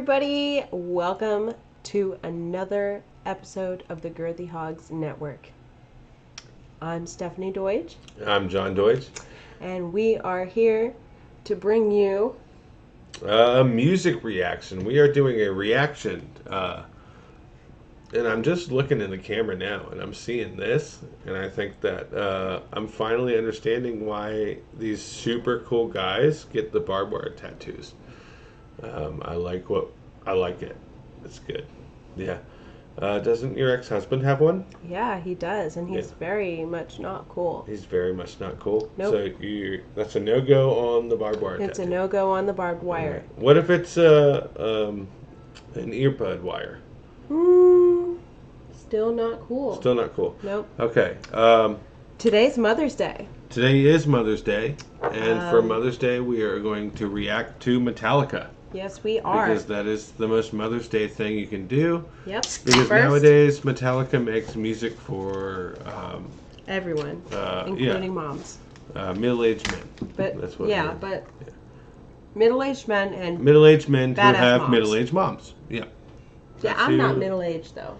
everybody. Welcome to another episode of the Girthy Hogs Network. I'm Stephanie Deutsch. I'm John Deutsch. And we are here to bring you a music reaction. We are doing a reaction. And I'm just looking in the camera now, and I'm seeing this, and I think that I'm finally understanding why these super cool guys get the barbed wire tattoos. I like it. It's good. Yeah. Doesn't your ex-husband have one? Yeah, he does, and he's very much not cool. He's very much not cool. Nope. So that's a no-go on the barbed wire It's tattoo. a no-go on the barbed wire. Right. What if it's an earbud wire? Still not cool. Still not cool. Nope. Okay. Today's Mother's Day. Today is Mother's Day, and for Mother's Day we are going to react to Metallica. Yes, we are. Because that is the most Mother's Day thing you can do. Yep. Because nowadays Metallica makes music for everyone, including moms. Middle-aged men. But that's what middle-aged men and middle-aged men who have moms. middle-aged moms. Yeah. Yeah, I'm not middle-aged though.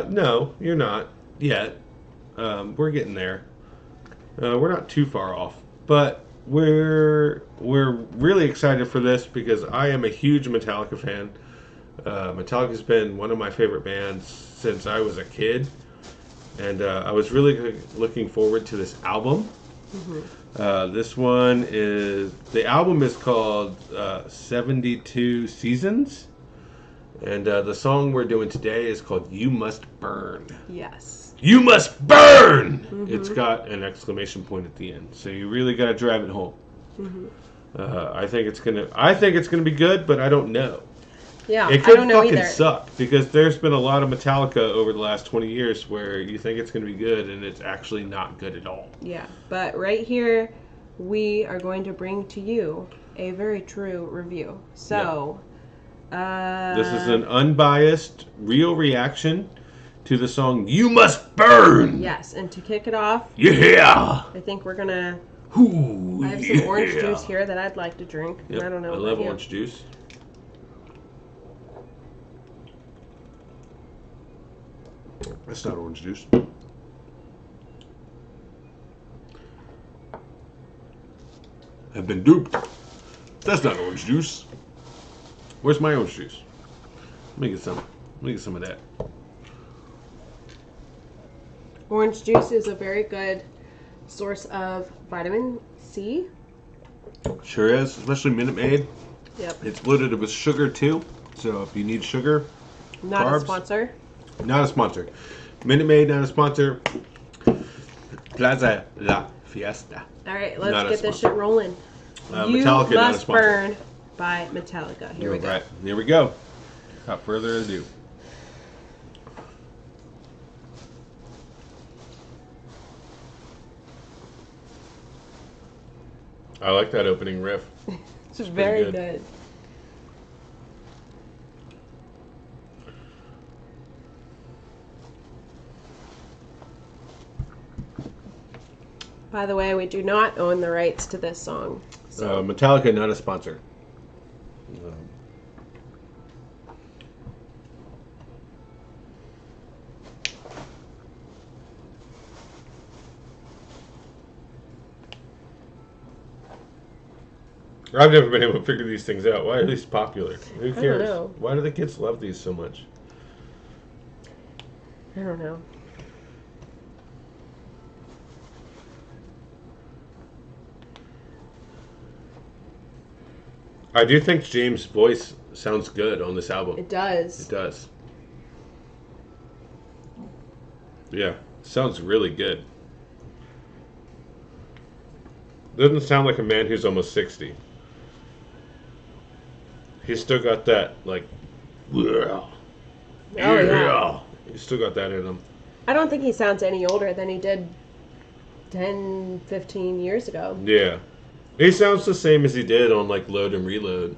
No, you're not yet. We're getting there. We're not too far off, but we're really excited for this because I am a huge Metallica fan. Metallica's been one of my favorite bands since I was a kid, and I was really looking forward to this album. Mm-hmm. The album is called 72 Seasons. And the song we're doing today is called You Must Burn. Yes. You must burn! Mm-hmm. It's got an exclamation point at the end. So you really got to drive it home. Mm-hmm. I think it's gonna be good, but I don't know. Yeah, it could I don't know fucking either. suck because there's been a lot of Metallica over the last 20 years where you think it's gonna be good and it's actually not good at all. Yeah, but right here we are going to bring to you a very true review. So. Yeah. This is an unbiased, real reaction to the song "You Must Burn." Yes, and to kick it off, yeah, I think we're gonna. Ooh, I have some orange juice here that I'd like to drink. Yep. I don't know. I love orange juice. That's not orange juice. I've been duped. That's not orange juice. Where's my orange juice? Let me get some. Let me get some of that. Orange juice is a very good source of vitamin C. Sure is, especially Minute Maid. Yep. It's loaded with sugar too, so if you need sugar, not carbs, a sponsor. Not a sponsor. Minute Maid, not a sponsor. Plaza La Fiesta. All right, let's get this shit rolling. You Metallica, not a Must sponsor. Burn by Metallica. Here we go. Right. Here we go. Without further ado. I like that opening riff. This is very good. By the way, we do not own the rights to this song. So. Metallica, not a sponsor. I've never been able to figure these things out. Why are these popular? Who cares? I don't know. Why do the kids love these so much? I don't know. I do think James' voice sounds good on this album. It does. It does. Yeah, sounds really good. Doesn't sound like a man who's almost 60. He's still got that, like, yeah. He's still got that in him. I don't think he sounds any older than he did 10, 15 years ago. Yeah. He sounds the same as he did on, like, Load and Reload.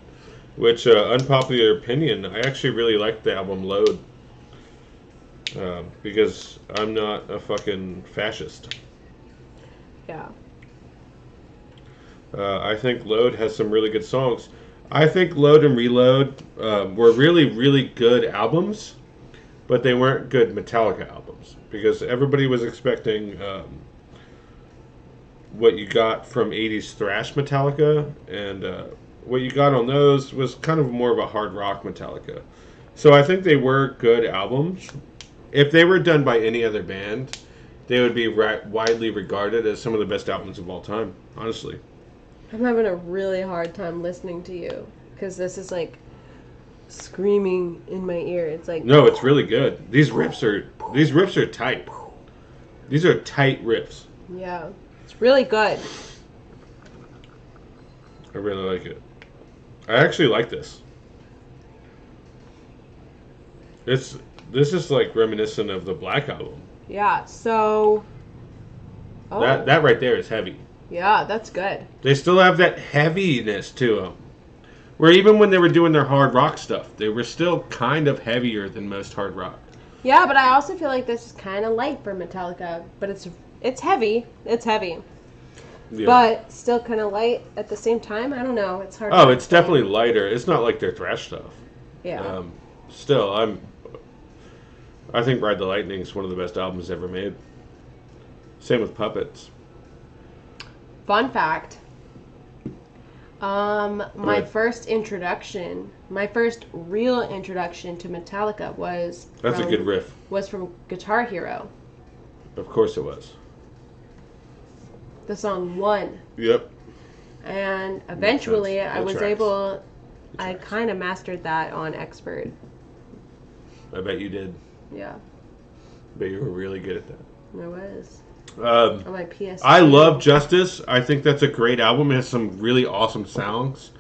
Which, unpopular opinion, I actually really like the album Load. Because I'm not a fucking fascist. Yeah. I think Load has some really good songs. I think Load and Reload were really, really good albums, but they weren't good Metallica albums because everybody was expecting what you got from 80s thrash Metallica, and what you got on those was kind of more of a hard rock Metallica. So I think they were good albums. If they were done by any other band, they would be widely regarded as some of the best albums of all time, honestly. I'm having a really hard time listening to you because this is like screaming in my ear. It's like No, it's really good. These riffs are tight. These are tight riffs. yeah, it's really good. I really like it. I actually like this. This is like reminiscent of the Black Album. Yeah. So. Oh. That right there is heavy. Yeah, that's good. They still have that heaviness to them. Where even when they were doing their hard rock stuff, they were still kind of heavier than most hard rock. Yeah, but I also feel like this is kind of light for Metallica, but it's heavy. It's heavy. Yeah. But still kind of light at the same time. I don't know. It's hard. Oh, it's definitely lighter. It's not like their thrash stuff. Yeah. Still, I think Ride the Lightning is one of the best albums ever made. Same with Puppets. Fun fact. My first real introduction to Metallica was a good riff. Was from Guitar Hero. Of course it was. The song One. Yep. And eventually I kind of mastered that on Expert. I bet you did. Yeah. Bet you were really good at that. I was. On my PS2. I love Justice. I think that's a great album. It has some really awesome songs.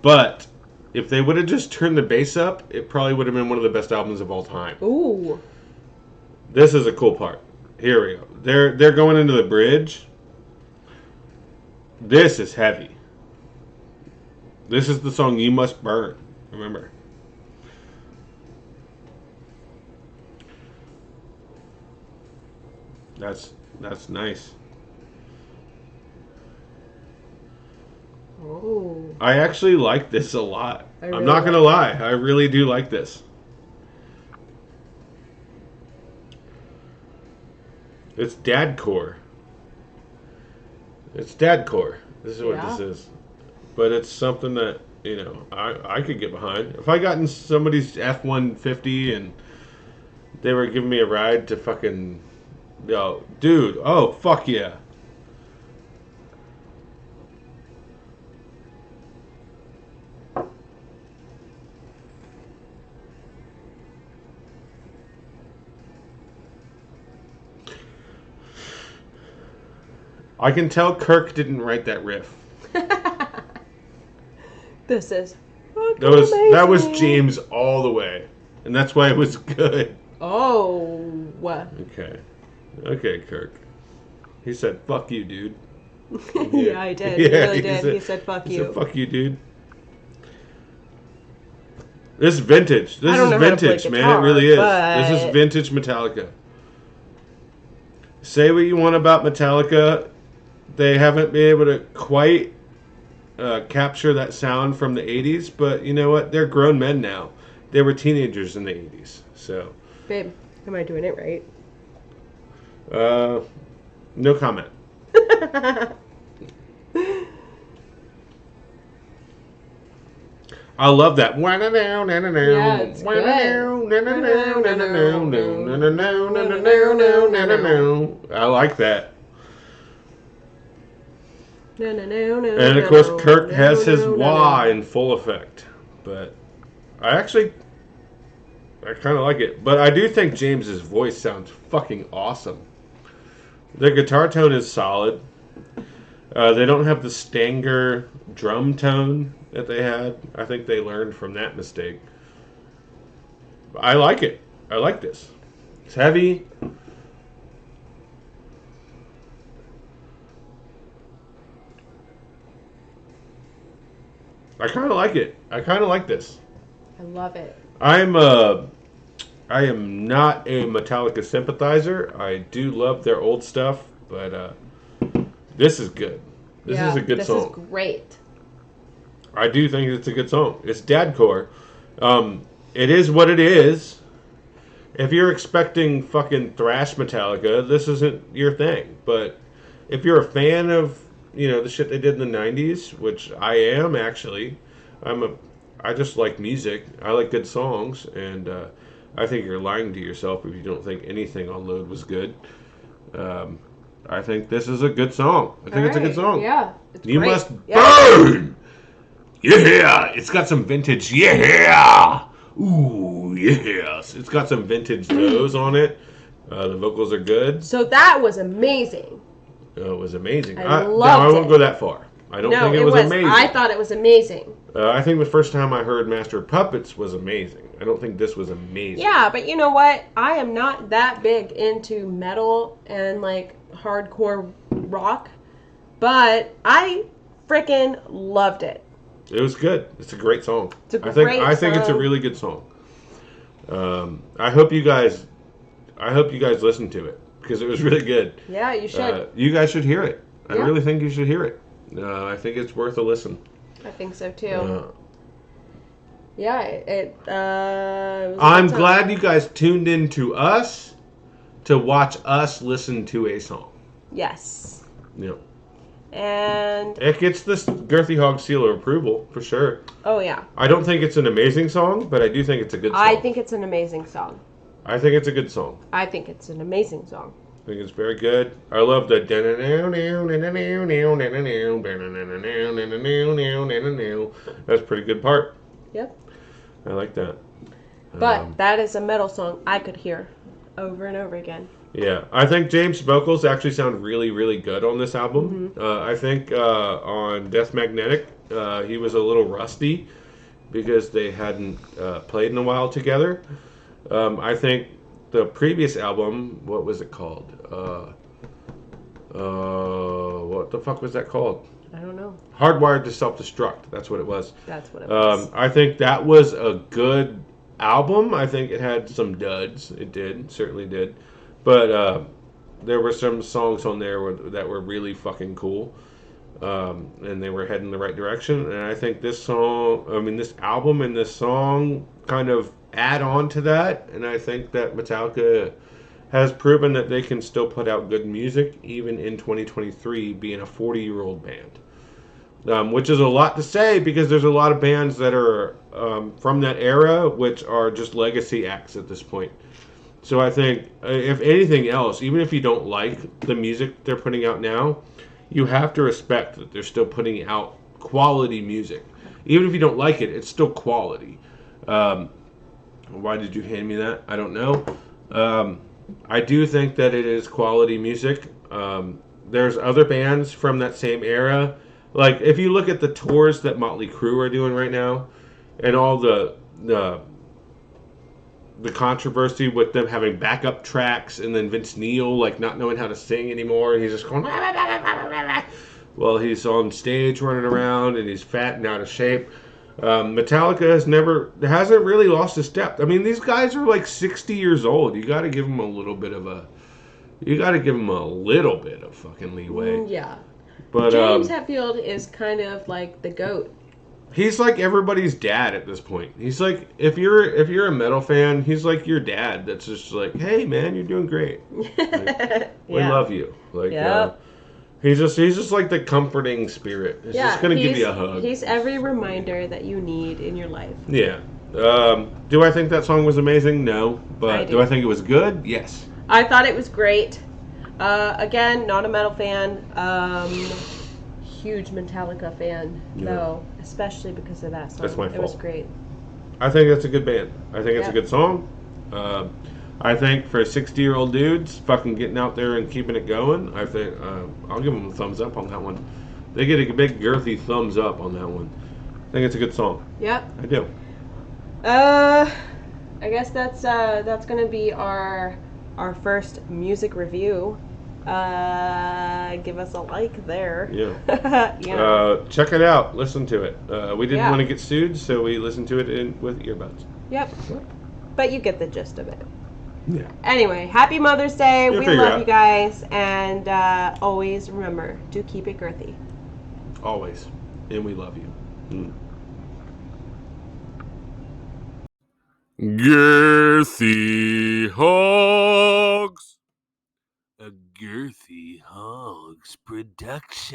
But if they would have just turned the bass up, it probably would have been one of the best albums of all time. Ooh. This is a cool part. Here we go. They're going into the bridge. This is heavy. This is the song You Must Burn. Remember. That's nice. Oh. I actually like this a lot. Really I'm not going to lie. I really do like this. It's dadcore. It's dadcore. This is what this is. But it's something that, I could get behind. If I got in somebody's F-150 and they were giving me a ride to fucking... Yo, dude, oh, fuck yeah. I can tell Kirk didn't write that riff. This is that was James all the way. And that's why it was good. Oh. Okay, Kirk. He said, fuck you, dude. Yeah, I did. He really did. He said, fuck you. He said, fuck you, dude. This is vintage. This is vintage, man. It really is. This is vintage Metallica. Say what you want about Metallica. They haven't been able to quite capture that sound from the 80s, but you know what? They're grown men now. They were teenagers in the 80s, so... Babe, am I doing it right? No comment. I love that. Yeah, it's good. I like that. And of course, Kirk has his wah in full effect. But I kind of like it. But I do think James's voice sounds fucking awesome. The guitar tone is solid. They don't have the Stanger drum tone that they had. I think they learned from that mistake. I like it. I like this. It's heavy. I kind of like it. I kind of like this. I love it. I am not a Metallica sympathizer. I do love their old stuff, but this is good. This is a good song. This is great. I do think it's a good song. It's dadcore. It is what it is. If you're expecting fucking thrash Metallica, this isn't your thing. But if you're a fan of, the shit they did in the 90s, which I am actually, I just like music. I like good songs, and I think you're lying to yourself if you don't think anything on Load was good. I think this is a good song. I think it's a good song. Yeah, it's You great. must burn! Yeah! It's got some vintage, yeah! Ooh, yes. It's got some vintage toes on it. The vocals are good. So that was amazing. It was amazing. I loved I won't it. go that far. I don't think it was amazing. I thought it was amazing. I think the first time I heard Master of Puppets was amazing. I don't think this was amazing. Yeah, but you know what? I am not that big into metal and like hardcore rock, but I freaking loved it. It was good. It's a great song. It's a great I think it's a really good song. I hope you guys listen to it because it was really good. Yeah, you should. You guys should hear it. I Yeah. really think you should hear it. I think it's worth a listen. I think so too. Yeah, it was a I'm good time. glad you guys tuned in to us to watch us listen to a song. Yes. Yeah. And It gets this Girthy Hog seal of approval for sure. oh yeah, I don't think it's an amazing song, but I do think it's a good song. I think it's an amazing song. I think it's a good song. I think it's an amazing song. I think it's very good. I love the. That's a pretty good part. Yep. I like that. But that is a metal song I could hear over and over again. Yeah, I think James' vocals actually sound really, really good on this album. I think on Death Magnetic, he was a little rusty because they hadn't played in a while together. I think the previous album, what was it called? What the fuck was that called? I don't know. Hardwired to Self-Destruct. That's what it was. That's what it was. I think that was a good album. I think it had some duds. It did. Certainly did. But there were some songs on there that were really fucking cool. And they were heading the right direction. And I think this album and this song kind of add on to that. And I think that Metallica has proven that they can still put out good music even in 2023 being a 40-year-old band. Which is a lot to say because there's a lot of bands that are from that era which are just legacy acts at this point. So I think, if anything else, even if you don't like the music they're putting out now, you have to respect that they're still putting out quality music. Even if you don't like it, it's still quality. Why did you hand me that? I don't know. I do think that it is quality music. There's other bands from that same era. Like, if you look at the tours that Motley Crue are doing right now, and all the controversy with them having backup tracks, and then Vince Neil like not knowing how to sing anymore, and he's just going well, he's on stage running around and he's fat and out of shape. Metallica hasn't really lost a step. I mean, these guys are like 60 years old. You got to give them a little bit of fucking leeway. Yeah. But James Hetfield is kind of like the GOAT. He's like everybody's dad at this point. He's like, if you're a metal fan, he's like your dad. That's just like, hey man, you're doing great. Like, we love you. Like, he's just like the comforting spirit. He's just gonna give you a hug. He's every reminder that you need in your life. Yeah. Do I think that song was amazing? No. But do I think it was good? Yes. I thought it was great. Again, not a metal fan. Huge Metallica fan, though, especially because of that song. That's my fault. It was great. I think that's a good band. I think it's a good song. I think for 60-year-old dudes fucking getting out there and keeping it going, I think I'll give them a thumbs up on that one. They get a big girthy thumbs up on that one. I think it's a good song. Yep. I do. I guess that's gonna be our first music review. Give us a like there. Yeah. Check it out. Listen to it. We didn't want to get sued, so we listened to it with earbuds. Yep. But you get the gist of it. Yeah. Anyway, happy Mother's Day. You'll We figure love out. you guys, and always remember to keep it girthy. Always. And we love you. Girthy Hogs. A Girthy Hogs production.